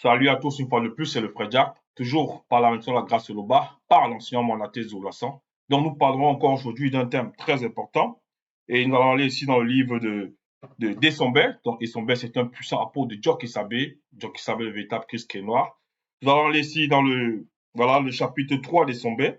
Salut à tous une fois de plus, c'est le frère Jack, toujours par la mission de la grâce de l'Oba, par l'enseignant Monaté Zoulassan. Donc nous parlerons encore aujourd'hui d'un thème très important et nous allons aller ici dans le livre de Dessomber. Donc Dessomber, c'est un puissant apôtre de Jock Sabé le véritable Christ qui est noir. Nous allons aller ici dans le chapitre 3 Dessomber,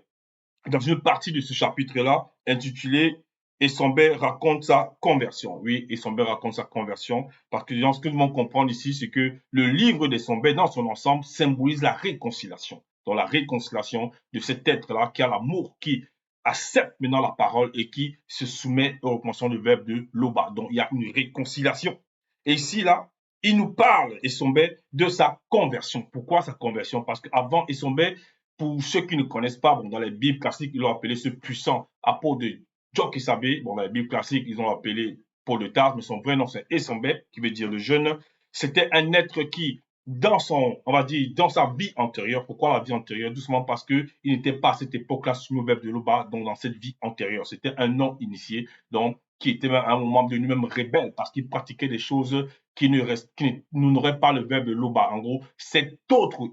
dans une partie de ce chapitre-là intitulé Essomber raconte sa conversion. Oui, Essomber raconte sa conversion parce que ce que nous devons comprendre ici, c'est que le livre d'Essomber dans son ensemble symbolise la réconciliation. Donc la réconciliation de cet être-là qui a l'amour, qui accepte maintenant la parole et qui se soumet aux recommandations du verbe de Loba. Donc il y a une réconciliation. Et ici, là, il nous parle, Essomber, de sa conversion. Pourquoi sa conversion? Parce qu'avant Essomber, pour ceux qui ne connaissent pas, bon, dans les Bibles classiques, ils l'ont appelé ce puissant apôtre de Jock Sabé. Bon, dans les Bibles classiques, ils ont appelé Paul de Tarse, mais son vrai nom, c'est Essombe, qui veut dire le jeune. C'était un être qui, dans son, on va dire, dans sa vie antérieure, pourquoi la vie antérieure? Doucement parce que il n'était pas à cette époque-là sous le verbe de Loba, donc dans cette vie antérieure. C'était un non-initié, donc, qui était à un moment de lui-même rebelle, parce qu'il pratiquait des choses qui n'auraient pas le verbe de Loba. En gros, cet autre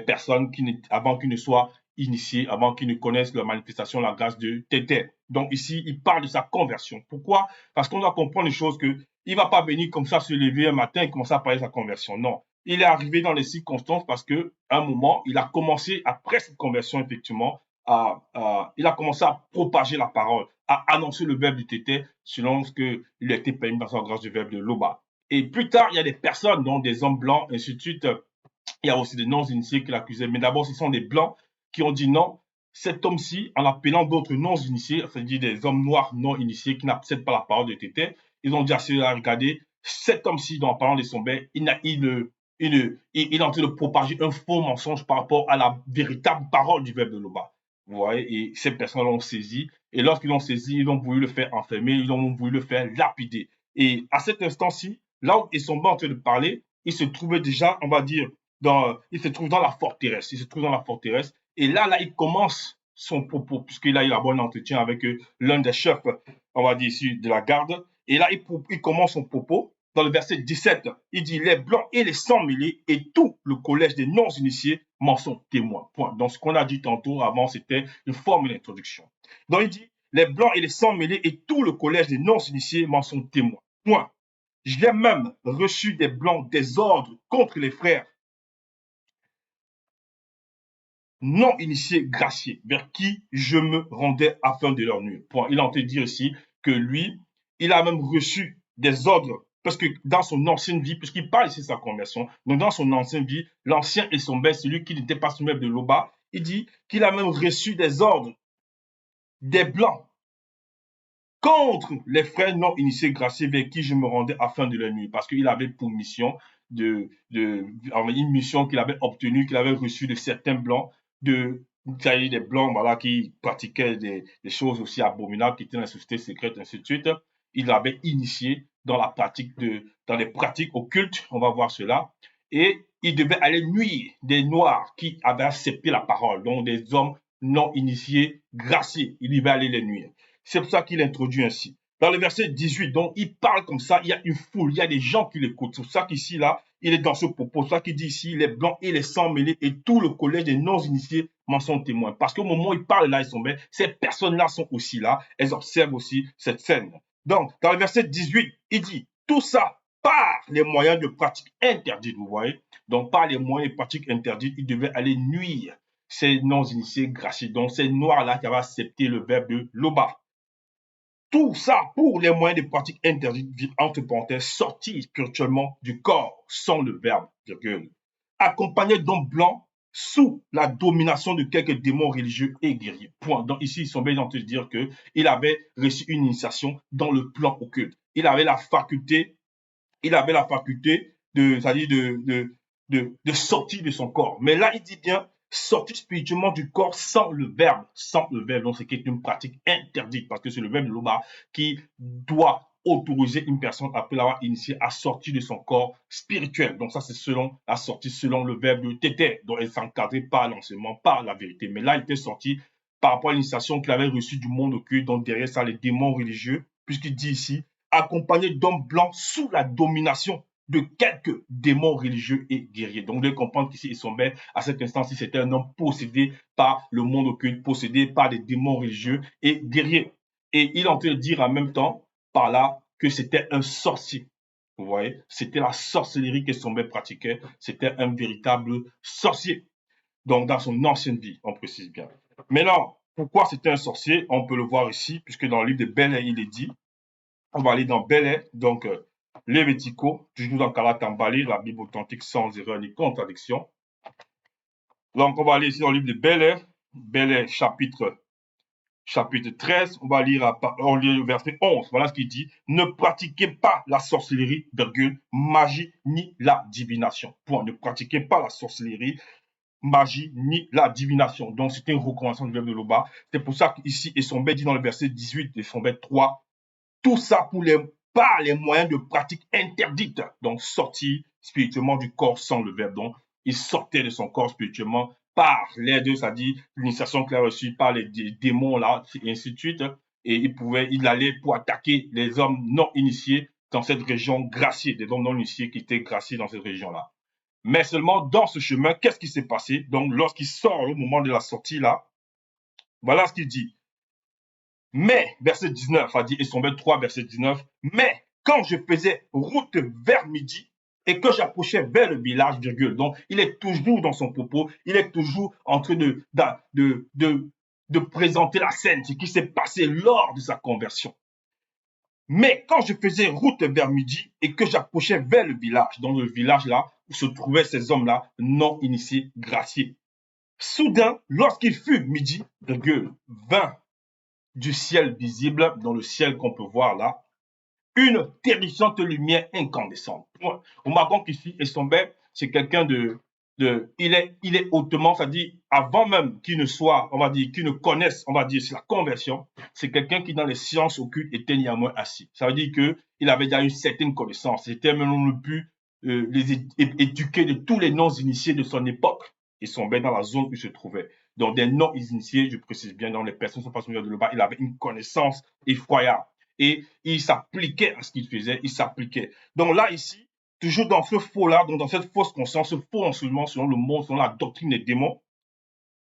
personnes avant qu'ils ne soient initiés, avant qu'ils ne connaissent la manifestation, la grâce de Tété. Donc ici, il parle de sa conversion. Pourquoi? Parce qu'on doit comprendre les choses que il va pas venir comme ça se lever un matin et commencer à parler de sa conversion. Non. Il est arrivé dans les circonstances parce que un moment, il a commencé, après cette conversion, effectivement, il a commencé à propager la parole, à annoncer le verbe du Tété selon ce qu'il a été permis dans sa grâce du verbe de Loba. Et plus tard, il y a des personnes, dont des hommes blancs, ainsi de suite, il y a aussi des non-initiés qui l'accusaient. Mais d'abord, ce sont des blancs qui ont dit non. Cet homme-ci, en appelant d'autres non-initiés, c'est-à-dire des hommes noirs non-initiés qui n'acceptent pas la parole de Tété, ils ont dit à ceux-là, regardez, cet homme-ci, en parlant de son bain, il est en train de propager un faux mensonge par rapport à la véritable parole du verbe de Loba. Vous voyez, et ces personnes l'ont saisi. Et lorsqu'ils l'ont saisi, ils ont voulu le faire enfermer, ils ont voulu le faire lapider. Et à cet instant-ci, là où ils sont en train de parler, ils se trouvaient déjà, on va dire, il se trouve dans la forteresse. Il se trouve dans la forteresse. Et là, il commence son propos, puisqu'il a eu un bon entretien avec l'un des chefs, on va dire ici, de la garde. Et là, il commence son propos. Dans le verset 17, il dit les blancs et les sans mêlés et tout le collège des non-initiés m'en sont témoins. Point. Donc, ce qu'on a dit tantôt avant, c'était une forme d'introduction. Donc, il dit les blancs et les sans mêlés et tout le collège des non-initiés m'en sont témoins. Point. J'ai même reçu des blancs des ordres contre les frères non initiés graciés, vers qui je me rendais afin de leur nuire. Point. Il a entendu dire aussi que lui, il a même reçu des ordres, parce que dans son ancienne vie, puisqu'il parle ici de sa conversion, donc dans son ancienne vie, l'ancien et son bel, celui qui n'était pas soumis de Loba, il dit qu'il a même reçu des ordres des blancs contre les frères non initiés graciés vers qui je me rendais afin de les nuire, parce qu'il avait pour mission une mission qu'il avait obtenue, qu'il avait reçue de certains blancs, des blancs voilà, qui pratiquaient des choses aussi abominables, qui étaient dans la société secrète, ainsi de suite. Il l'avait initié dans les pratiques occultes, on va voir cela, et il devait aller nuire des noirs qui avaient accepté la parole, donc des hommes non initiés, graciés, il devait aller les nuire. C'est pour ça qu'il introduit ainsi. Dans le verset 18, donc, il parle comme ça, il y a une foule, il y a des gens qui l'écoutent. C'est pour ça qu'ici, là, il est dans ce propos. C'est pour ça qu'il dit ici, les blancs et les sans mêlés et tout le collège des non-initiés m'en sont témoins. Parce qu'au moment où il parle là, ils sont bien, ces personnes-là sont aussi là, elles observent aussi cette scène. Donc, dans le verset 18, il dit, tout ça par les moyens de pratiques interdites, vous voyez. Donc, par les moyens de pratiques interdites, il devait aller nuire ces non-initiés graciés. Donc, ces noirs-là qui avaient accepté le verbe de Loba. Tout ça pour les moyens de pratiques interdites, entre parenthèses, sortis spirituellement du corps, sans le verbe, virgule. Accompagné d'hommes blancs sous la domination de quelques démons religieux et guerriers. Point. Donc ici, ils sont bien en train de dire qu'il avait reçu une initiation dans le plan occulte. Il avait la faculté c'est-à-dire de sortir de son corps. Mais là, il dit bien sortir spirituellement du corps sans le verbe. Sans le verbe, donc c'est une pratique interdite parce que c'est le verbe de Loba qui doit autoriser une personne après l'avoir initiée à sortir de son corps spirituel. Donc ça, c'est selon la sortie, selon le verbe de Tété. Donc elle s'encadrait par l'enseignement, par la vérité. Mais là, il était sorti par rapport à l'initiation qu'il avait reçue du monde occulte. Donc derrière ça, les démons religieux, puisqu'il dit ici, accompagné d'hommes blancs sous la domination de quelques démons religieux et guerriers. Donc, vous devez comprendre qu'ici, Essombe, à cet instant-ci, c'était un homme possédé par le monde occulte, possédé par des démons religieux et guerriers. Et il est en train de dire en même temps, par là, que c'était un sorcier. Vous voyez, c'était la sorcellerie qu'Essombe pratiquait. C'était un véritable sorcier. Donc, dans son ancienne vie, on précise bien. Maintenant, pourquoi c'était un sorcier? On peut le voir ici, puisque dans le livre de Bel-Air, il est dit. On va aller dans Bel-Air, donc Léviticaux, toujours dans Kalatambali, la Bible authentique sans erreur ni contradiction. Donc, on va aller ici dans le livre de Bel-Air, Bel-Air chapitre 13, on va lire le verset 11. Voilà ce qu'il dit. Ne pratiquez pas la sorcellerie, virgule, magie ni la divination. Point. Ne pratiquez pas la sorcellerie, magie ni la divination. Donc, c'était une recommandation du verbe de Loba. C'est pour ça qu'ici, Essombe dit dans le verset 18 de Essombe 3, tout ça par les moyens de pratique interdites. Donc, sortir spirituellement du corps sans le verbe. Donc, il sortait de son corps spirituellement par l'aide, c'est-à-dire l'initiation qu'il a reçue par les démons là, et ainsi de suite. Et il allait pour attaquer les hommes non initiés dans cette région graciée, des hommes non initiés qui étaient graciés dans cette région-là. Mais seulement dans ce chemin, qu'est-ce qui s'est passé? Donc, lorsqu'il sort au moment de la sortie là, voilà ce qu'il dit. Mais, verset 19, a dit Essombe 3, verset 19, mais quand je faisais route vers midi et que j'approchais vers le village, virgule, donc il est toujours dans son propos, il est toujours en train de présenter la scène, ce qui s'est passé lors de sa conversion. Mais quand je faisais route vers midi et que j'approchais vers le village, dans le village là où se trouvaient ces hommes-là non initiés, graciés, soudain, lorsqu'il fut midi, virgule, 20 du ciel visible, dans le ciel qu'on peut voir là, une terrifiante lumière incandescente. On m'a compris qu'ici, Essombe, c'est quelqu'un il est hautement, c'est-à-dire avant même qu'il ne soit, on va dire, qu'il ne connaisse, on va dire, la conversion, c'est quelqu'un qui dans les sciences occultes était néanmoins assis. Ça veut dire qu'il avait déjà une certaine connaissance. C'était même le plus les éduquer de tous les non-initiés de son époque. Essombe dans la zone où il se trouvait. Donc des non-initiés, je précise bien, dans les personnes qui sont pas soumises de là-bas, il avait une connaissance effroyable. Et il s'appliquait à ce qu'il faisait, il s'appliquait. Donc là, ici, toujours dans ce faux-là, donc dans cette fausse conscience, ce faux enseignement selon le monde, selon la doctrine des démons,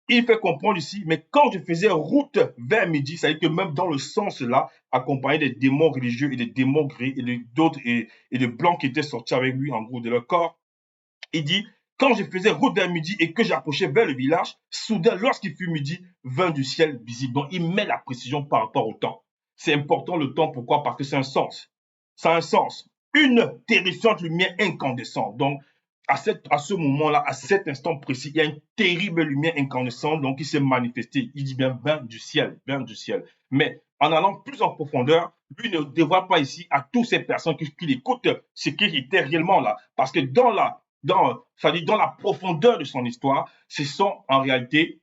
il fait comprendre ici, mais quand je faisais route vers midi, c'est-à-dire que même dans le sens là, accompagné des démons religieux et des démons gris et d'autres et de blancs qui étaient sortis avec lui en gros de leur corps, il dit, quand je faisais route vers midi et que j'approchais vers le village, soudain, lorsqu'il fut midi, vint du ciel visible. Donc, il met la précision par rapport au temps. C'est important le temps, pourquoi? Parce que c'est un sens. Ça a un sens. Une terrifiante lumière incandescente. Donc, à ce moment-là, à cet instant précis, il y a une terrible lumière incandescente donc, qui s'est manifestée. Il dit bien, vint du ciel, vint du ciel. Mais en allant plus en profondeur, lui ne dévoile pas ici à toutes ces personnes qui l'écoutent ce qui était réellement là. Parce que dans la profondeur de son histoire, ce sont en réalité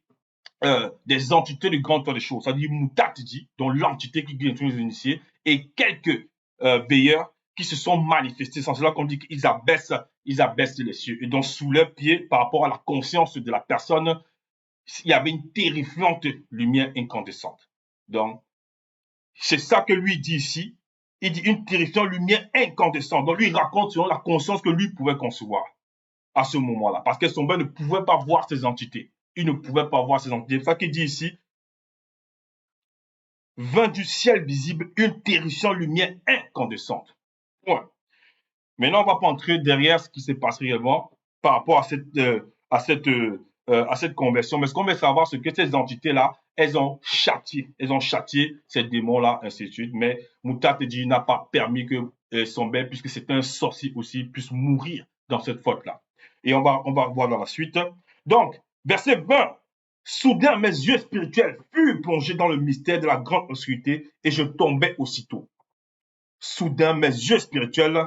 des entités du grand temps des choses. C'est-à-dire Moutat dit, dont l'entité qui guide tous les initiés, et quelques veilleurs qui se sont manifestés. C'est cela qu'on dit qu'ils abaissent les cieux. Et donc, sous leurs pieds, par rapport à la conscience de la personne, il y avait une terrifiante lumière incandescente. Donc, c'est ça que lui dit ici. Il dit une terrifiante lumière incandescente. Donc, lui, il raconte selon la conscience que lui pouvait concevoir à ce moment-là. Parce que son père ne pouvait pas voir ces entités. Il ne pouvait pas voir ces entités. C'est ça qu'il dit ici. Vint du ciel visible une terrifiante lumière incandescente. Point. Maintenant, on va pas entrer derrière ce qui s'est passé réellement par rapport à cette conversion. Mais ce qu'on veut savoir, c'est que ces entités-là, elles ont châtié ces démons-là, ainsi de suite. Mais Moutat dit n'a pas permis que son père, puisque c'était un sorcier aussi, puisse mourir dans cette faute-là. Et on va voir dans la suite. Donc, verset 20. Soudain, mes yeux spirituels furent plongés dans le mystère de la grande obscurité et je tombais aussitôt. Soudain, mes yeux spirituels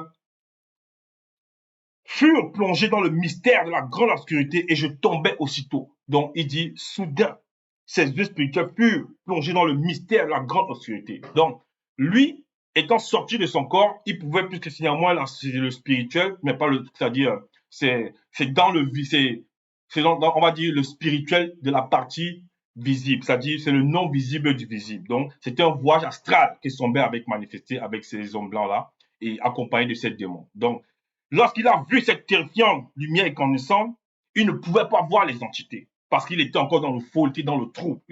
furent plongés dans le mystère de la grande obscurité et je tombais aussitôt. Donc, il dit, soudain, ses yeux spirituels furent plongés dans le mystère de la grande obscurité. Donc, lui, étant sorti de son corps, il pouvait plus que néanmoins le spirituel, mais pas c'est-à-dire, c'est dans le, on va dire, le spirituel de la partie visible, c'est-à-dire, c'est le non visible du visible. Donc, c'était un voyage astral que son père avait manifesté avec ces hommes blancs-là et accompagné de ces démons. Donc, Lorsqu'il a vu cette terrifiante lumière incandescente, il ne pouvait pas voir les entités parce qu'il était encore dans le faux, il était dans le trou.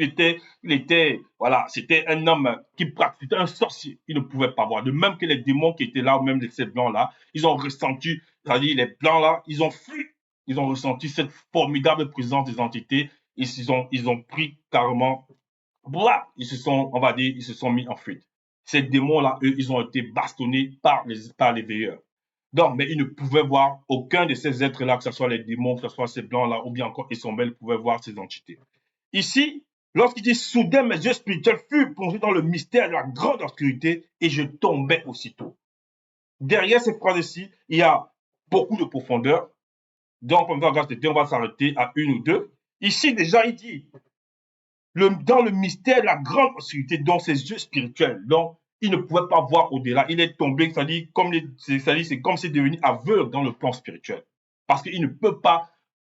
Voilà, c'était un homme qui pratiquait un sorcier. Il ne pouvait pas voir. De même que les démons qui étaient là, ou même ces blancs-là, ils ont ressenti, c'est-à-dire les blancs-là, ils ont fui. Ils ont ressenti cette formidable présence des entités. Ils ont pris carrément, voilà, ils se sont, on va dire, ils se sont mis en fuite. Ces démons-là, eux, ils ont été bastonnés par les veilleurs. Donc, mais ils ne pouvaient voir aucun de ces êtres-là, que ce soit les démons, que ce soit ces blancs-là, ou bien encore Issombel, pouvaient voir ces entités. Ici, lorsqu'il dit soudain, mes yeux spirituels furent plongés dans le mystère de la grande obscurité et je tombais aussitôt. Derrière ces phrases-ci, il y a beaucoup de profondeur. Donc, on va s'arrêter à une ou deux. Ici, déjà, il dit dans le mystère de la grande obscurité, dans ses yeux spirituels. Donc, il ne pouvait pas voir au-delà. Il est tombé, c'est-à-dire c'est comme s'il est devenu aveugle dans le plan spirituel. Parce qu'il ne peut pas,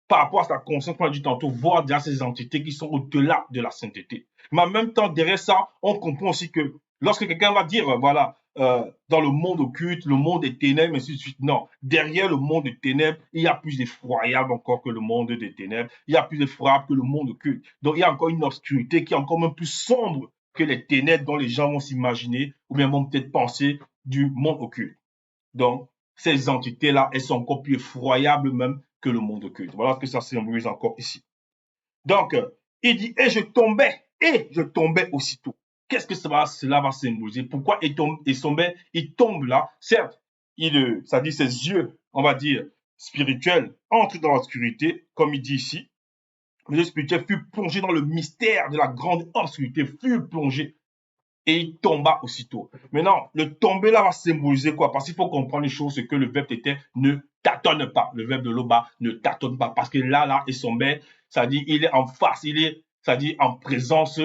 par rapport à sa conscience, comme on a dit tantôt, voir déjà ces entités qui sont au-delà de la sainteté. Mais en même temps, derrière ça, on comprend aussi que lorsque quelqu'un va dire, voilà, dans le monde occulte, le monde des ténèbres, et ainsi de suite. Non, derrière le monde des ténèbres, il y a plus d'effroyable encore que le monde des ténèbres. Il y a plus d'effroyable que le monde occulte. Donc, il y a encore une obscurité qui est encore même plus sombre que les ténèbres dont les gens vont s'imaginer ou bien vont peut-être penser du monde occulte. Donc, ces entités-là, elles sont encore plus effroyables même que le monde occulte. Voilà ce que ça symbolise encore ici. Donc, il dit, et je tombais aussitôt. Qu'est-ce que cela va symboliser? Pourquoi il tombe là? Certes, ça dit ses yeux, on va dire, spirituels, entrent dans l'obscurité, comme il dit ici. Les yeux spirituels furent plongés dans le mystère de la grande obscurité, furent plongés et il tomba aussitôt. Maintenant, le tomber là va symboliser quoi? Parce qu'il faut comprendre une chose, c'est que le verbe était ne tâtonne pas. Le verbe de l'oba ne tâtonne pas. Parce que là, et son bel, ça dit, il est en face, ça dit, en présence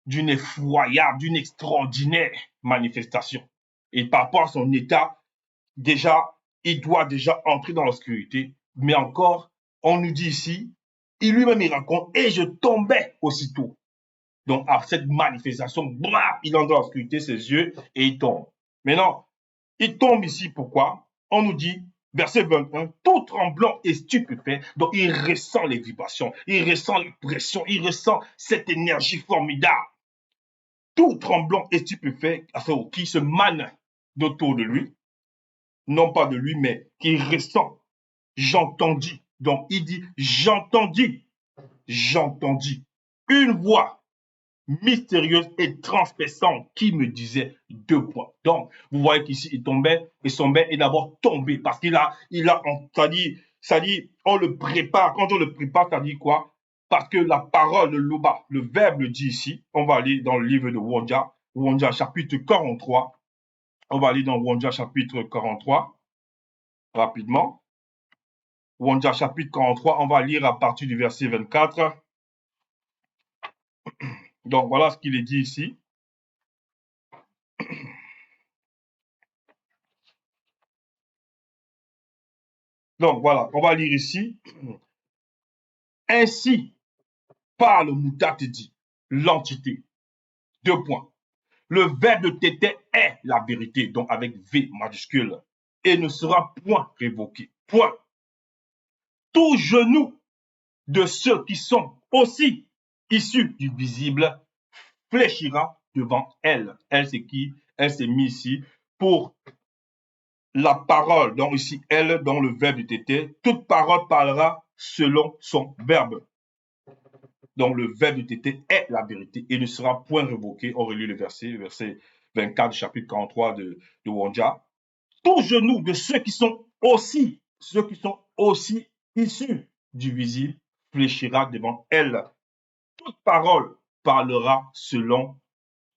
d'une effroyable, d'une extraordinaire manifestation. Et par rapport à son état, déjà, il doit déjà entrer dans l'obscurité. Mais encore, on nous dit ici, il lui-même, il raconte, et je tombais aussitôt. Donc, à cette manifestation, blah, il entre dans l'obscurité ses yeux et il tombe. Maintenant, il tombe ici, pourquoi? On nous dit, verset 21, tout tremblant et stupéfait, donc il ressent les vibrations, il ressent les pressions, il ressent cette énergie formidable. Tout tremblant et stupéfait, qui se mane autour de lui, non pas de lui, mais qui ressent. J'entendis. Donc, il dit, j'entendis une voix mystérieuse et transperçante qui me disait deux points. Donc, vous voyez qu'ici, il tombait, et son bain est d'abord tombé parce ça dit, on le prépare. Quand on le prépare, ça dit quoi? Parce que la parole de Loba, le verbe le dit ici. On va aller dans le livre de Wonja chapitre 43. On va aller dans Wonja chapitre 43 rapidement. Wonja chapitre 43, on va lire à partir du verset 24. Donc, voilà ce qu'il est dit ici. Donc, voilà, on va lire ici. Ainsi parle Moutate dit, l'entité. Deux points. Le verbe de tété est la vérité, donc avec V majuscule, et ne sera point révoqué. Point. Tout genou de ceux qui sont aussi issus du visible fléchira devant elle. Elle, c'est qui? Elle s'est mise ici pour la parole. Donc ici, elle, dans le verbe de tété, toute parole parlera selon son verbe. Donc le verbe de tété est la vérité et ne sera point révoqué. On relit le verset 24 du chapitre 43 de Wonja. Tout genou de ceux qui sont aussi issus du visible fléchira devant elle. Toute parole parlera selon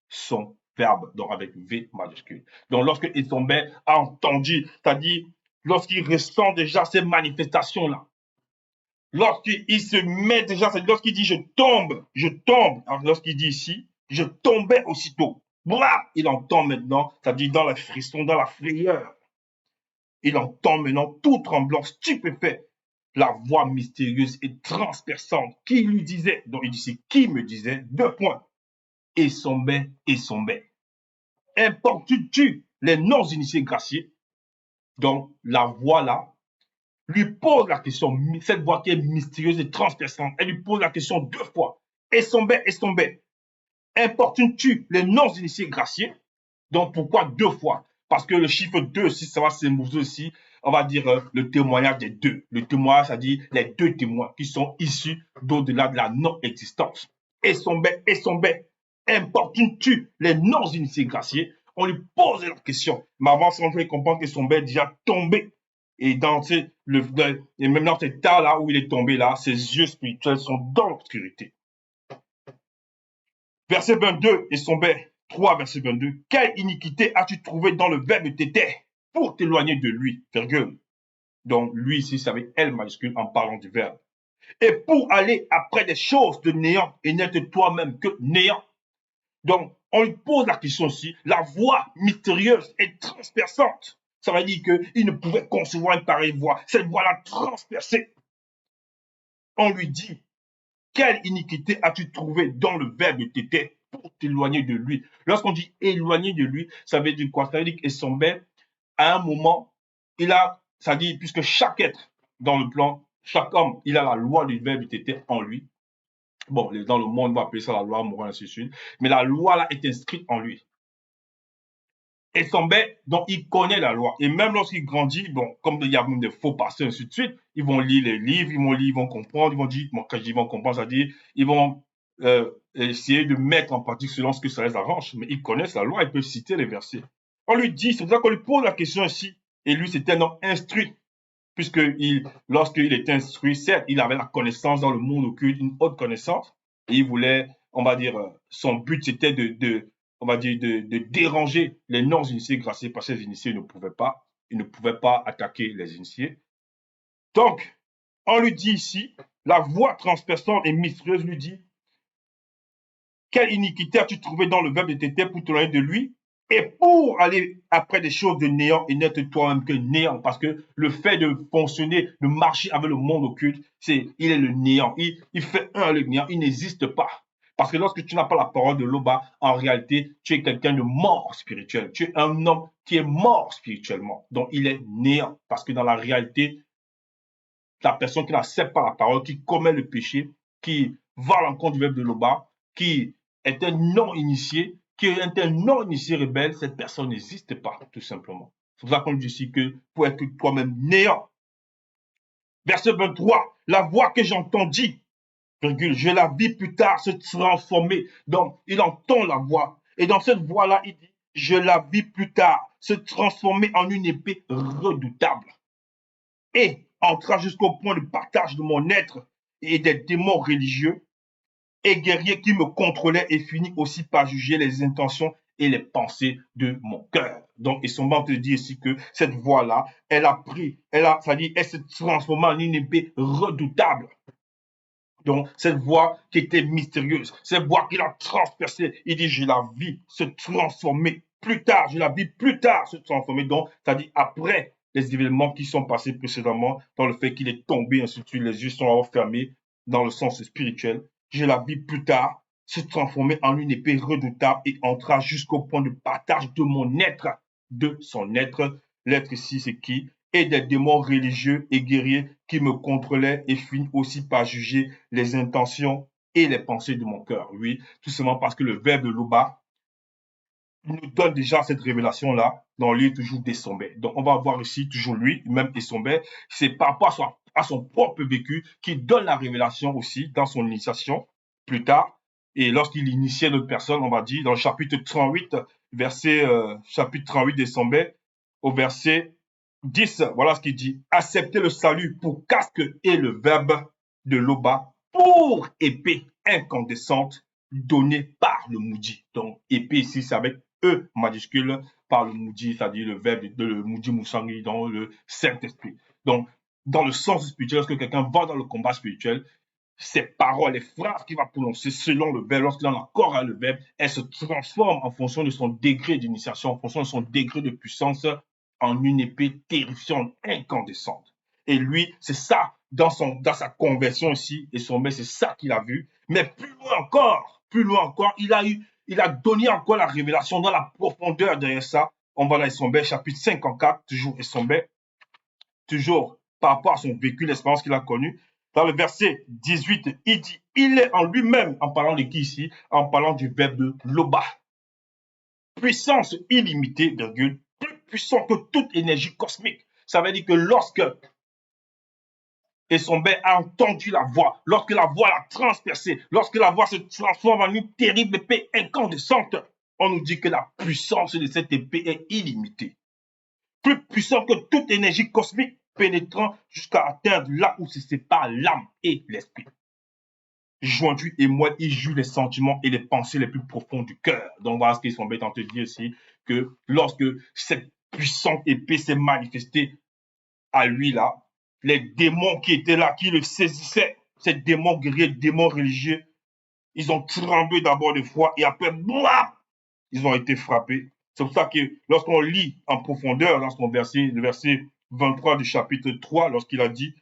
son verbe, donc avec V majuscule. Donc lorsque Etombé a entendu, c'est-à-dire lorsqu'il ressent déjà ces manifestations-là, lorsqu'il se met déjà, lorsqu'il dit je tombe, lorsqu'il dit ici, je tombais aussitôt. Blah, il entend maintenant, c'est-à-dire dans la frisson, dans la frayeur. Il entend maintenant tout tremblant, stupéfait, la voix mystérieuse et transperçante qui lui disait, donc il dit qui me disait, deux points, et son bain. Importunes-tu les non-initiés graciés? Donc, la voix là, lui pose la question, cette voix qui est mystérieuse et transperçante, elle lui pose la question 2 fois. Essombé, importunes-tu les non-initiés graciés? Donc, pourquoi 2 fois? Parce que le chiffre 2 aussi, ça va symboliser aussi, on va dire, le témoignage des deux. Le témoignage, c'est-à-dire les deux témoins qui sont issus d'au-delà de la non-existence. Essombé, importunes-tu les non-initiés graciés? On lui pose la question. Mais avant ça, on fait comprendre qu'Essombé est déjà tombé. Et et même dans cet état-là où il est tombé là, ses yeux spirituels sont dans l'obscurité. Verset 22, Essombé 3, verset 22. Quelle iniquité as-tu trouvé dans le verbe de t'étais pour t'éloigner de lui, virgule. Donc, lui ici, c'est avec L majuscule en parlant du verbe. Et pour aller après des choses de néant et n'être toi-même que néant. Donc, on lui pose la question aussi, la voix mystérieuse et transperçante. Ça veut dire qu'il ne pouvait concevoir une pareille voix. Cette voix-là transpercée. On lui dit, quelle iniquité as-tu trouvé dans le verbe de t'étais pour t'éloigner de lui? Lorsqu'on dit éloigner de lui, ça veut dire quoi? Ça veut dire qu'Essombé, à un moment, ça dit, puisque chaque être dans le plan, chaque homme, il a la loi du verbe de t'étais en lui. Bon, dans le monde, on va appeler ça la loi morale, ainsi de suite. Mais la loi là est inscrite en lui. Essombé, donc il connaît la loi. Et même lorsqu'il grandit, bon, comme il y a même des faux pasteurs, ainsi de suite, ils vont lire les livres, ils vont comprendre, ils vont dire, bon, quand je dis ils vont comprendre, c'est-à-dire, ils vont essayer de mettre en pratique selon ce que ça les arrange. Mais ils connaissent la loi, ils peuvent citer les versets. On lui dit, c'est pour ça qu'on lui pose la question ici. Et lui, c'était un homme instruit. Puisque lorsqu'il était instruit, certes, il avait la connaissance dans le monde occulte, une haute connaissance. Et il voulait, on va dire, son but c'était on va dire, de déranger les non-initiés graciés parce que les initiés ils ne pouvaient pas attaquer les initiés. Donc, on lui dit ici, la voix transperçante et mystérieuse lui dit, quelle iniquité as-tu trouvé dans le verbe de t'étais pour t'éloigner de lui? Et pour aller après des choses de néant et n'être toi-même que néant, parce que le fait de fonctionner, de marcher avec le monde occulte, il est le néant. Il fait un avec le néant, il n'existe pas. Parce que lorsque tu n'as pas la parole de l'Oba, en réalité, tu es quelqu'un de mort spirituel. Tu es un homme qui est mort spirituellement. Donc, il est néant. Parce que dans la réalité, la personne qui n'accepte pas la parole, qui commet le péché, qui va à l'encontre du verbe de l'Oba, qui est un non-initié, qui est un non-initié rebelle, cette personne n'existe pas, tout simplement. C'est pour ça qu'on dit ici que pour être toi-même néant. Verset 23, la voix que j'entendis, virgule, je la vis plus tard se transformer. Donc, il entend la voix. Et dans cette voix-là, il dit, je la vis plus tard se transformer en une épée redoutable. Et entra jusqu'au point de partage de mon être et des démons religieux et guerriers qui me contrôlaient et finit aussi par juger les intentions et les pensées de mon cœur. Donc, ils sont bons de dire ici que cette voix-là, c'est-à-dire, elle se transforma en une épée redoutable. Donc, cette voix qui était mystérieuse, cette voix qui l'a transpercée, il dit, je la vis se transformer plus tard, je la vis plus tard se transformer. Donc, c'est-à-dire après les événements qui sont passés précédemment, dans le fait qu'il est tombé, ainsi de suite, les yeux sont fermés dans le sens spirituel. Je la vis plus tard se transformer en une épée redoutable et entra jusqu'au point de partage de mon être, de son être. L'être ici, c'est qui? Et des démons religieux et guerriers qui me contrôlaient et finissent aussi par juger les intentions et les pensées de mon cœur. Oui, tout simplement parce que le verbe de l'Oba nous donne déjà cette révélation-là dans le livre toujours d'Essombé. Donc, on va voir ici toujours lui, même Essombé, c'est par rapport à son propre vécu qui donne la révélation aussi dans son initiation plus tard. Et lorsqu'il initiait d'autres personnes, on va dire, dans le chapitre 38, chapitre 38 d'Essombé, au verset 10, voilà ce qu'il dit. Accepter le salut pour casque et le verbe de l'Oba pour épée incandescente donnée par le Moudi. Donc, épée ici, c'est avec E majuscule par le Moudi, c'est-à-dire le verbe de le Moudi Moussangi dans le Saint-Esprit. Donc, dans le sens spirituel, lorsque quelqu'un va dans le combat spirituel, ces paroles, les phrases qu'il va prononcer selon le verbe, lorsqu'il en a encore à le verbe, elles se transforment en fonction de son degré d'initiation, en fonction de son degré de puissance, en une épée terrifiante, incandescente. Et lui, c'est ça, dans sa conversion ici, et son maître, c'est ça qu'il a vu. Mais plus loin encore, il a donné encore la révélation dans la profondeur derrière ça. On va dans Essombe, chapitre 54, toujours Essombe, toujours par rapport à son vécu, l'expérience qu'il a connue. Dans le verset 18, il dit, il est en lui-même, en parlant de qui ici? En parlant du verbe de loba. Puissance illimitée, virgule, plus puissant que toute énergie cosmique. Ça veut dire que lorsque Essombe a entendu la voix, lorsque la voix l'a transpercé, lorsque la voix se transforme en une terrible épée incandescente, on nous dit que la puissance de cette épée est illimitée. Plus puissant que toute énergie cosmique, pénétrant jusqu'à atteindre là où se séparent l'âme et l'esprit. Jointu et moi, il joue les sentiments et les pensées les plus profonds du cœur. Donc voilà ce qu'ils sont bêtes en te dire aussi, que lorsque cette puissante épée s'est manifestée à lui là, les démons qui étaient là, qui le saisissaient, ces démons guerriers, démons religieux, ils ont tremblé d'abord de foi et après, bouah, ils ont été frappés. C'est pour ça que lorsqu'on lit en profondeur, lorsqu'on le verset 23 du chapitre 3, lorsqu'il a dit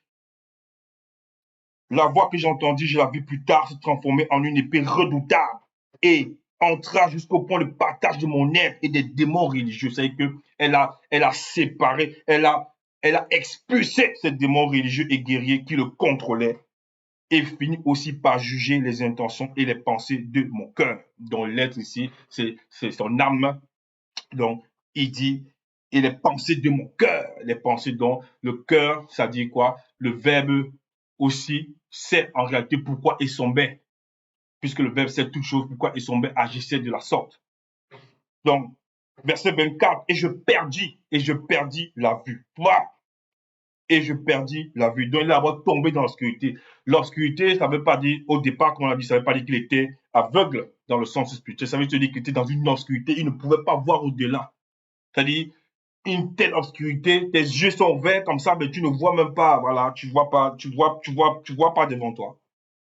la voix que j'ai entendue, je la vis plus tard se transformer en une épée redoutable et entra jusqu'au point de partage de mon être et des démons religieux. C'est-à-dire qu'elle a séparé, elle a expulsé ces démons religieux et guerriers qui le contrôlaient et finit aussi par juger les intentions et les pensées de mon cœur. Donc l'être ici, c'est son âme. Donc il dit, et les pensées de mon cœur, les pensées dont le cœur, ça dit quoi? Le verbe aussi, c'est en réalité pourquoi Essombe, puisque le verbe c'est toute chose, pourquoi Essombe agissait de la sorte. Donc, verset 24, et je perdis la vue. Et je perdis la vue. Donc, il a tombé dans l'obscurité. L'obscurité, ça ne veut pas dire, au départ, comme on a dit, ça ne veut pas dire qu'il était aveugle dans le sens spirituel. Ça veut dire qu'il était dans une obscurité, il ne pouvait pas voir au-delà. C'est-à-dire, une telle obscurité, tes yeux sont verts comme ça, mais tu ne vois même pas, voilà, tu vois pas, tu vois pas devant toi.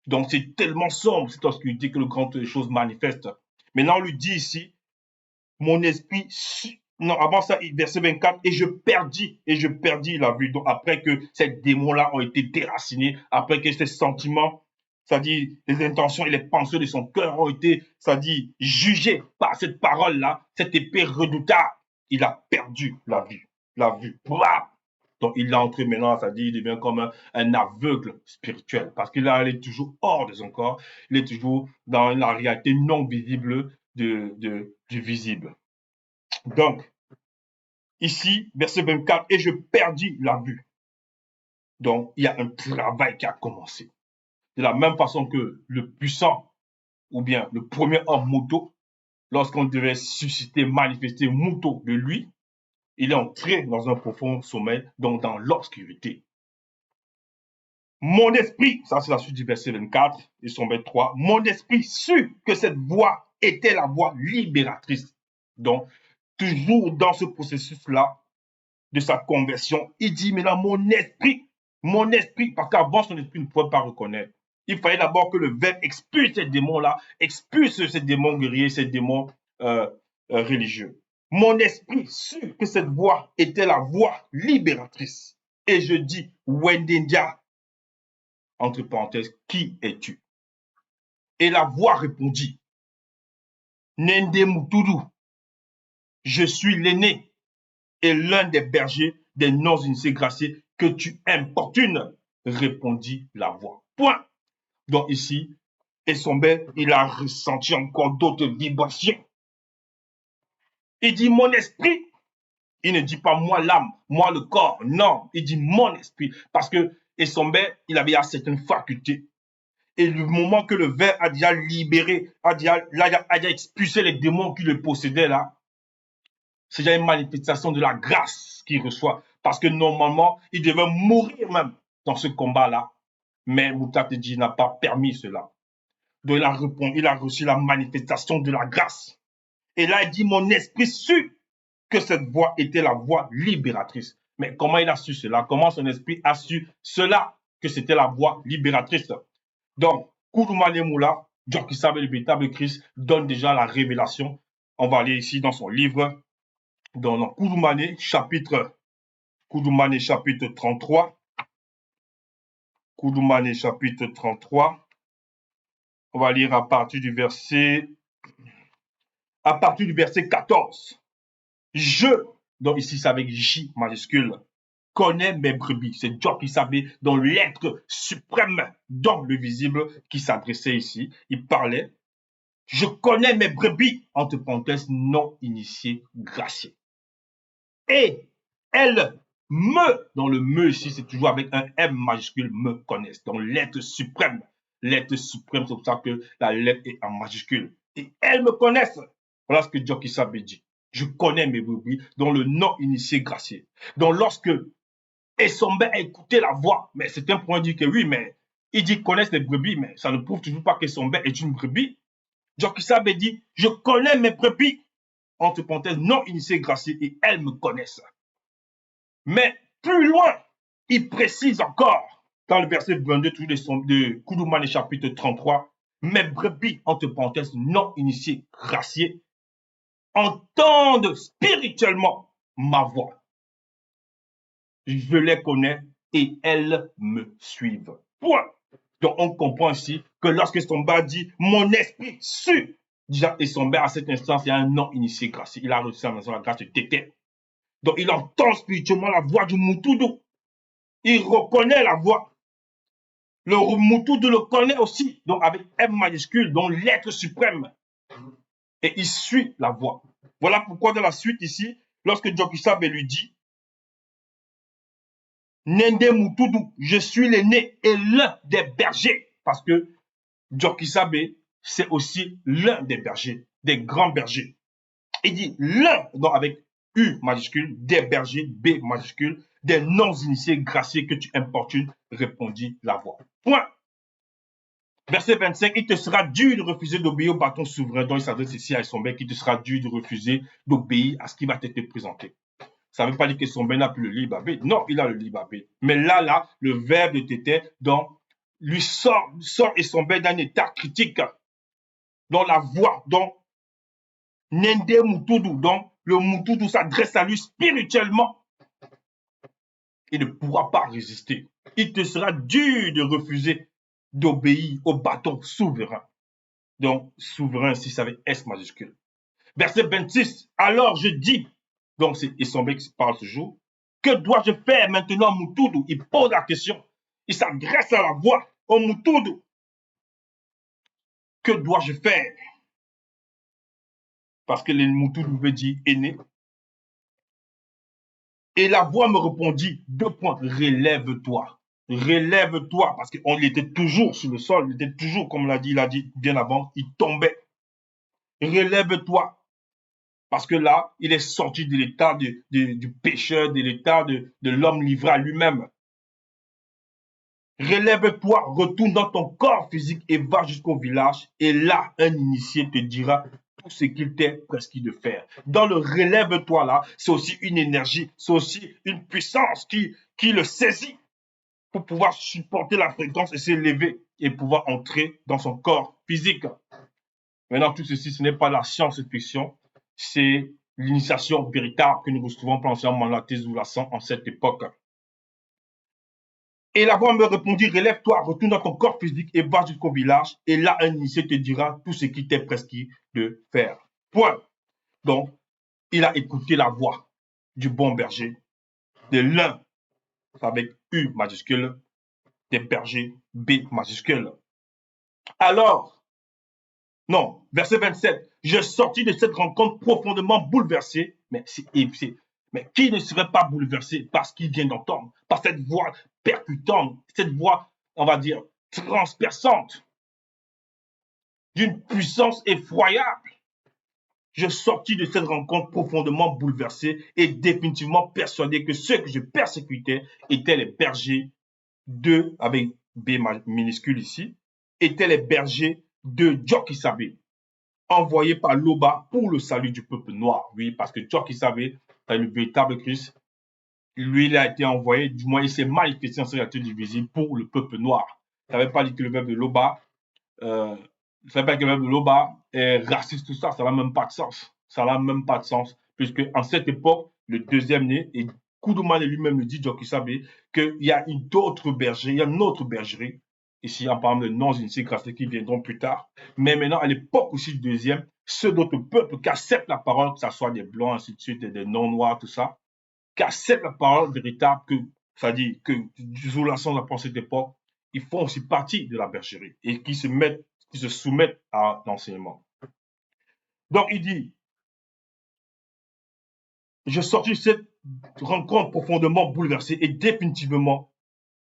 Donc, c'est tellement sombre, cette obscurité, que le grand chose manifeste. Maintenant, on lui dit ici, mon esprit, non, avant ça, verset 24, et je perdis la vue. Donc, après que ces démons-là ont été déracinés, après que ces sentiments, c'est-à-dire les intentions et les pensées de son cœur ont été, c'est-à-dire jugés par cette parole-là, cette épée redoutable, il a perdu la vue. La vue. Donc, il est entré maintenant, c'est-à-dire il devient comme un aveugle spirituel, parce qu'il est toujours hors de son corps, il est toujours dans la réalité non visible du visible. Donc, ici, verset 24, et je perdis la vue. Donc, il y a un travail qui a commencé. De la même façon que le puissant, ou bien le premier homme moto, lorsqu'on devait susciter, manifester moto de lui, il est entré dans un profond sommeil, donc dans l'obscurité. Mon esprit, ça c'est la suite du verset 24 et sommet 3, mon esprit sut que cette voix était la voix libératrice. Donc, toujours dans ce processus-là de sa conversion, il dit, mais là, mon esprit, parce qu'avant, son esprit ne pouvait pas reconnaître. Il fallait d'abord que le verbe expulse ces démons-là, expulse ces démons guerriers, ces démons religieux. Mon esprit sut que cette voix était la voix libératrice. Et je dis, Wendendia, entre parenthèses, qui es-tu? Et la voix répondit, Nende Mutudu, je suis l'aîné et l'un des bergers des non-initiés graciés que tu importunes, répondit la voix. Point. Donc ici, Essombe, il a ressenti encore d'autres vibrations. Il dit mon esprit. Il ne dit pas moi l'âme, moi le corps. Non, il dit mon esprit. Parce que Essombe, il avait certaines facultés. Et le moment que le verbe a déjà libéré, a déjà expulsé les démons qui le possédaient là, c'est déjà une manifestation de la grâce qu'il reçoit. Parce que normalement, il devait mourir même dans ce combat-là. Mais Moutatedji n'a pas permis cela. Donc il a reçu la manifestation de la grâce. Et là, il dit, mon esprit sut que cette voix était la voix libératrice. Mais comment il a su cela? Comment son esprit a su cela, que c'était la voix libératrice? Donc, Kouroumane Moula, Dieu qui savait le véritable Christ, donne déjà la révélation. On va aller ici dans son livre, dans Kouroumane, chapitre 33. Kouroumane, chapitre 33. On va lire à partir du verset 14. Je, donc ici c'est avec J majuscule, connais mes brebis. C'est Dieu qui savait dans l'être suprême, dans le visible, qui s'adressait ici. Il parlait. Je connais mes brebis, entre parenthèses, non initiés, graciés. Et elles dans le me ici, c'est toujours avec un M majuscule, me connaissent. Donc l'être suprême. L'être suprême, c'est pour ça que la lettre est en majuscule. Et elles me connaissent. Voilà ce que Dieu qui savait dit. Je connais mes brebis, dont le non initié gracié. Donc lorsque Essombe a écouté la voix, mais c'est un point dit que oui, mais il dit connaissent les brebis, mais ça ne prouve toujours pas qu'Essombe est une brebis. Dieu qui savait dit, je connais mes brebis, entre parenthèses, non initiées graciées, et elles me connaissent. Mais plus loin, il précise encore, dans le verset 22 de Koudoumane chapitre 33, mes brebis, entre parenthèses, non initiées, graciées, entendent spirituellement ma voix. Je les connais et elles me suivent. Point. Donc on comprend ici que lorsque son bas dit mon esprit sut, déjà, et son bas à cet instant, c'est un non initié gracié. Il a reçu la maison la grâce de Tété. Donc il entend spirituellement la voix du Moutoudou. Il reconnaît la voix. Le Moutoudou le connaît aussi, donc avec M majuscule, donc l'être suprême. Et il suit la voix. Voilà pourquoi dans la suite ici, lorsque Djokisabe lui dit Nende Moutoudou, je suis l'aîné et l'un des bergers. Parce que Djokisabe, c'est aussi l'un des bergers, des grands bergers. Il dit l'un, donc avec U majuscule, des bergers, B majuscule, des non-initiés graciés que tu importunes, répondit la voix. Point. Verset 25, il te sera dur de refuser d'obéir au bâton souverain dont il s'adresse ici à son bec, il te sera dur de refuser d'obéir à ce qui va te présenter. Ça ne veut pas dire que son ben n'a plus le libre arbitre. Non, il a le libre arbitre. Mais là, le verbe de Tété, donc, lui sort et son ben d'un état critique. Dans la voix, donc, Nende Moutoudou, donc, le Moutoudou s'adresse à lui spirituellement. Il ne pourra pas résister. Il te sera dur de refuser d'obéir au bâton souverain. Donc, souverain, si ça avec S majuscule. Verset 26. Alors je dis, donc c'est Essombe qui parle toujours, que dois-je faire maintenant, Moutoudou? Il pose la question. Il s'adresse à la voix, au Moutoudou. Que dois-je faire? Parce que le Moutoudou veut dire aîné. Et la voix me répondit, deux points, relève-toi. Relève-toi, parce qu'il était toujours sur le sol, il était toujours, comme il a dit bien avant, il tombait. Relève-toi. Parce que là, il est sorti de l'état du pécheur, de l'état de l'homme livré à lui-même. Relève-toi, retourne dans ton corps physique et va jusqu'au village. Et là, un initié te dira tout ce qu'il t'est prescrit de faire. Dans le relève-toi là, c'est aussi une énergie, c'est aussi une puissance qui le saisit pour pouvoir supporter la fréquence et s'élever et pouvoir entrer dans son corps physique. Maintenant, tout ceci, ce n'est pas la science-fiction, c'est l'initiation véritable que nous recevons par l'enseignement de la thèse ou la sang en cette époque. Et la voix me répondit, relève-toi, retourne dans ton corps physique et va jusqu'au village. Et là, un initié te dira tout ce qui t'est prescrit de faire. Point. Donc, il a écouté la voix du bon berger, de l'un avec U majuscule, des bergers B majuscule. Alors, non, verset 27, je sortis de cette rencontre profondément bouleversé, mais qui ne serait pas bouleversé par ce qu'il vient d'entendre, par cette voix percutante, cette voix, on va dire, transperçante, d'une puissance effroyable. Je sortis de cette rencontre profondément bouleversé et définitivement persuadé que ceux que je persécutais étaient les bergers avec B minuscule ici, étaient les bergers de Djokisabe, envoyé par Loba pour le salut du peuple noir. Oui, parce que Djokisabe, c'est le véritable Christ. Lui, il a été envoyé, du moins, il s'est manifesté en cette réalité divisible pour le peuple noir. Ça ne veut pas dire que le verbe de Loba, ça veut pas dire que le verbe de Loba est raciste, tout ça. Ça n'a même pas de sens. Ça n'a même pas de sens. Puisque, en cette époque, le deuxième né, et Koudoumane lui-même le dit, Djokisabe, qu'il y a d'autres bergers, il y a une autre bergerie ici en parlant de non-initiés graciés qui viendront plus tard. Mais maintenant, à l'époque aussi du deuxième, ceux d'autres peuples qui acceptent la parole, que ce soit des blancs, ainsi de suite, et des non-noirs, tout ça, qui acceptent la parole véritable, c'est-à-dire que sous la sonde à cette époque, ils font aussi partie de la bergerie et qui se soumettent à l'enseignement. Donc il dit, je sortis de cette rencontre profondément bouleversée et définitivement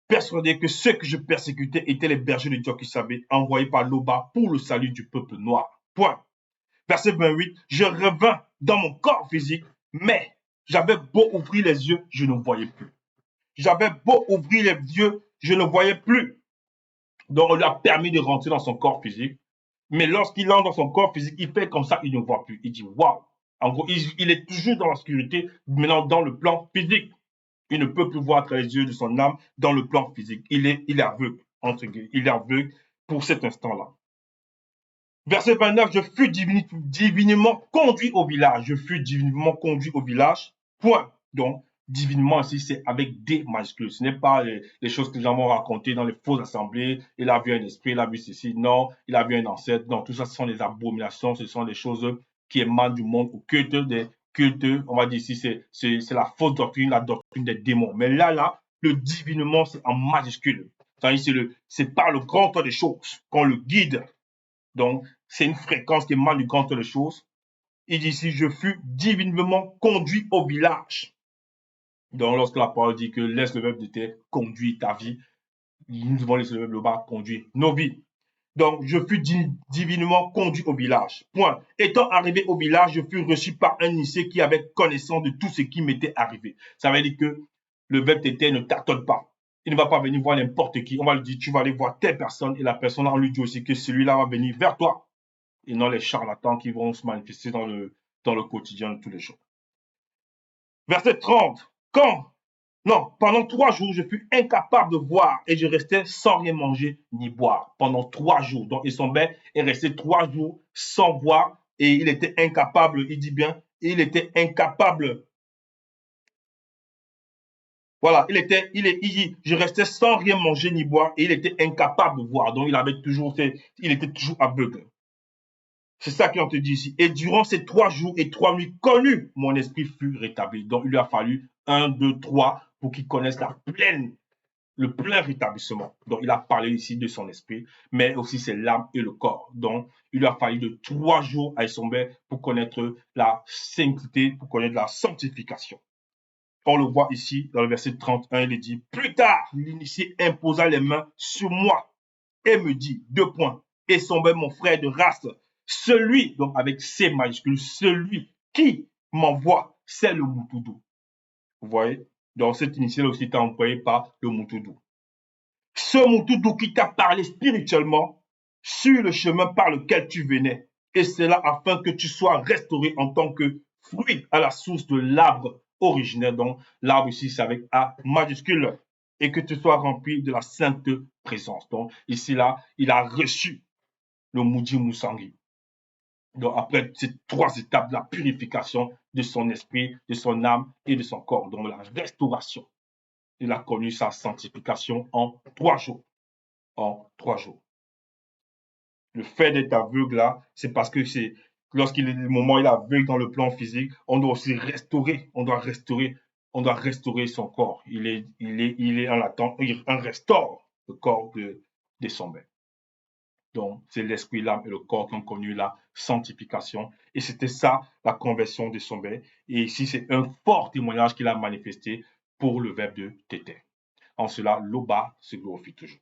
persuadé que ceux que je persécutais étaient les bergers de Diokisabé envoyés par Loba pour le salut du peuple noir. Point. Verset 28, je revins dans mon corps physique, mais j'avais beau ouvrir les yeux, je ne voyais plus. J'avais beau ouvrir les yeux, je ne voyais plus. Donc on lui a permis de rentrer dans son corps physique, mais lorsqu'il entre dans son corps physique, il fait comme ça, il ne voit plus. Il dit, waouh. En gros, il est toujours dans l'obscurité, maintenant dans le plan physique. Il ne peut plus voir à travers les yeux de son âme dans le plan physique. Il est aveugle, entre guillemets. Il est aveugle pour cet instant-là. Verset 29, je fus divinement conduit au village. Je fus divinement conduit au village. Point. Donc, divinement ici, c'est avec des majuscules. Ce n'est pas les choses que les gens m'ont racontées dans les fausses assemblées. Il a vu un esprit, il a vu ceci. Non, il a vu un ancêtre. Non, tout ça, ce sont des abominations. Ce sont des choses qui émanent du monde au culte des cultes. On va dire ici, c'est la fausse doctrine, la doctrine des démons. Mais là, le divinement, c'est en majuscule. C'est par le grand temps des choses qu'on le guide. Donc, c'est une fréquence qui émane du grand temps des choses. Il dit ici, je fus divinement conduit au village. Donc, lorsque la parole dit que laisse le verbe de terre conduire ta vie, nous devons laisser le verbe de bas conduire nos vies. Donc, je fus divinement conduit au village. Point. Étant arrivé au village, je fus reçu par un initié qui avait connaissance de tout ce qui m'était arrivé. Ça veut dire que le verbe de terre ne tâtonne pas. Il ne va pas venir voir n'importe qui. On va lui dire, tu vas aller voir telle personne. Et la personne, on lui dit aussi que celui-là va venir vers toi. Et non les charlatans qui vont se manifester dans le quotidien de tous les jours. Verset 30. Pendant 3 jours, je fus incapable de voir et je restais sans rien manger ni boire. Pendant 3 jours. Donc, Essombe est resté 3 jours sans voir et il était incapable, il dit bien, il était incapable. Voilà, il dit, je restais sans rien manger ni boire et il était incapable de voir. Donc, il était toujours aveugle. C'est ça qu'on te dit ici. Et durant ces 3 jours et 3 nuits connues, mon esprit fut rétabli. Donc, il lui a fallu 1, 2, 3 pour qu'il connaisse le plein rétablissement. Donc, il a parlé ici de son esprit, mais aussi c'est l'âme et le corps. Donc, il lui a fallu de 3 jours à Essombe pour connaître la sainteté, pour connaître la sanctification. On le voit ici dans le verset 31, il est dit, plus tard, l'initié imposa les mains sur moi et me dit, 2 points, Essombe, mon frère de race, celui, donc avec C majuscules, celui qui m'envoie, c'est le Moutoudou. Vous voyez? Donc, cette initiale aussi est employée par le Moutoudou. Ce Moutoudou qui t'a parlé spirituellement sur le chemin par lequel tu venais. Et c'est là afin que tu sois restauré en tant que fruit à la source de l'arbre originel. Donc, l'arbre ici, c'est avec A majuscule. Et que tu sois rempli de la sainte présence. Donc, ici, là, il a reçu le Moudji Moussangui. Donc, après ces 3 étapes de la purification de son esprit, de son âme et de son corps, donc la restauration. Il a connu sa sanctification en 3 jours. En 3 jours. Le fait d'être aveugle là, c'est parce que c'est lorsqu'il est le moment où il est aveugle dans le plan physique, on doit aussi restaurer, on doit restaurer son corps. Il est en attente, on restaure le corps de son maître. Donc, c'est l'esprit, l'âme et le corps qui ont connu la sanctification. Et c'était ça, la conversion de son maître. Et ici, c'est un fort témoignage qu'il a manifesté pour le verbe de Tété. En cela, Loba se glorifie toujours.